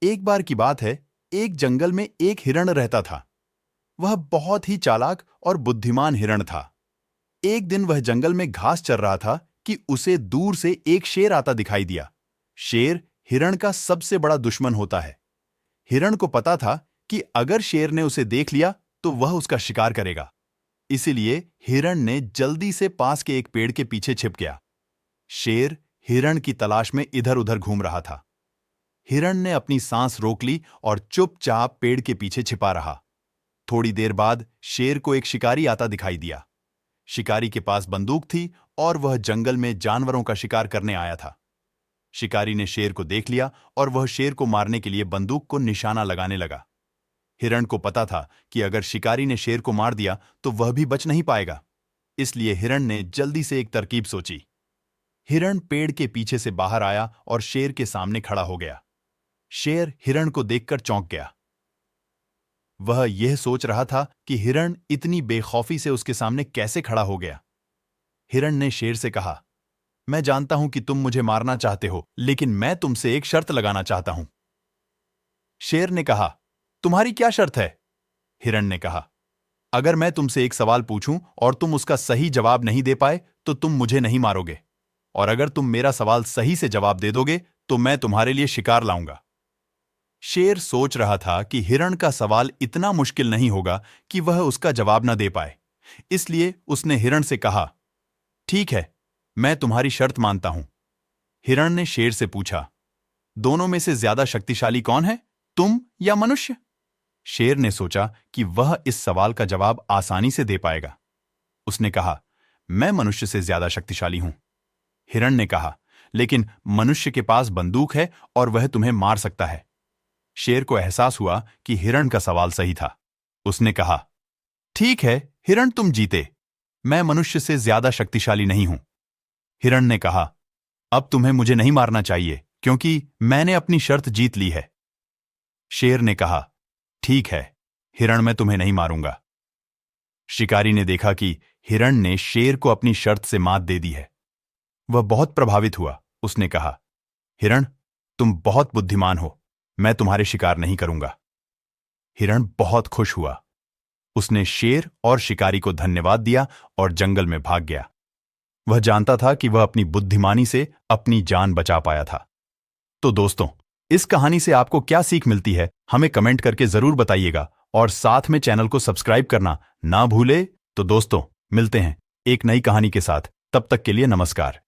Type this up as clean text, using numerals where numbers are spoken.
एक बार की बात है, एक जंगल में एक हिरण रहता था। वह बहुत ही चालाक और बुद्धिमान हिरण था। एक दिन वह जंगल में घास चर रहा था कि उसे दूर से एक शेर आता दिखाई दिया। शेर हिरण का सबसे बड़ा दुश्मन होता है। हिरण को पता था कि अगर शेर ने उसे देख लिया तो वह उसका शिकार करेगा। इसीलिए हिरण ने जल्दी से पास के एक पेड़ के पीछे छिप गया। शेर हिरण की तलाश में इधर उधर घूम रहा था। हिरण ने अपनी सांस रोक ली और चुपचाप पेड़ के पीछे छिपा रहा। थोड़ी देर बाद शेर को एक शिकारी आता दिखाई दिया। शिकारी के पास बंदूक थी और वह जंगल में जानवरों का शिकार करने आया था। शिकारी ने शेर को देख लिया और वह शेर को मारने के लिए बंदूक को निशाना लगाने लगा। हिरण को पता था कि अगर शिकारी ने शेर को मार दिया तो वह भी बच नहीं पाएगा। इसलिए हिरण ने जल्दी से एक तरकीब सोची। हिरण पेड़ के पीछे से बाहर आया और शेर के सामने खड़ा हो गया। शेर हिरण को देखकर चौंक गया। वह यह सोच रहा था कि हिरण इतनी बेखौफी से उसके सामने कैसे खड़ा हो गया। हिरण ने शेर से कहा, मैं जानता हूं कि तुम मुझे मारना चाहते हो, लेकिन मैं तुमसे एक शर्त लगाना चाहता हूं। शेर ने कहा, तुम्हारी क्या शर्त है? हिरण ने कहा, अगर मैं तुमसे एक सवाल पूछूं और तुम उसका सही जवाब नहीं दे पाए तो तुम मुझे नहीं मारोगे, और अगर तुम मेरा सवाल सही से जवाब दे दोगे तो मैं तुम्हारे लिए शिकार लाऊंगा। शेर सोच रहा था कि हिरण का सवाल इतना मुश्किल नहीं होगा कि वह उसका जवाब न दे पाए। इसलिए उसने हिरण से कहा, ठीक है, मैं तुम्हारी शर्त मानता हूं। हिरण ने शेर से पूछा, दोनों में से ज्यादा शक्तिशाली कौन है, तुम या मनुष्य? शेर ने सोचा कि वह इस सवाल का जवाब आसानी से दे पाएगा। उसने कहा, मैं मनुष्य से ज्यादा शक्तिशाली हूं। हिरण ने कहा, लेकिन मनुष्य के पास बंदूक है और वह तुम्हें मार सकता है। शेर को एहसास हुआ कि हिरण का सवाल सही था। उसने कहा, ठीक है हिरण, तुम जीते। मैं मनुष्य से ज्यादा शक्तिशाली नहीं हूं। हिरण ने कहा, अब तुम्हें मुझे नहीं मारना चाहिए क्योंकि मैंने अपनी शर्त जीत ली है। शेर ने कहा, ठीक है हिरण, मैं तुम्हें नहीं मारूंगा। शिकारी ने देखा कि हिरण ने शेर को अपनी शर्त से मात दे दी है। वह बहुत प्रभावित हुआ। उसने कहा, हिरण, तुम बहुत बुद्धिमान हो, मैं तुम्हारे शिकार नहीं करूंगा। हिरण बहुत खुश हुआ। उसने शेर और शिकारी को धन्यवाद दिया और जंगल में भाग गया। वह जानता था कि वह अपनी बुद्धिमानी से अपनी जान बचा पाया था। तो दोस्तों, इस कहानी से आपको क्या सीख मिलती है, हमें कमेंट करके जरूर बताइएगा और साथ में चैनल को सब्सक्राइब करना ना भूले। तो दोस्तों, मिलते हैं एक नई कहानी के साथ। तब तक के लिए नमस्कार।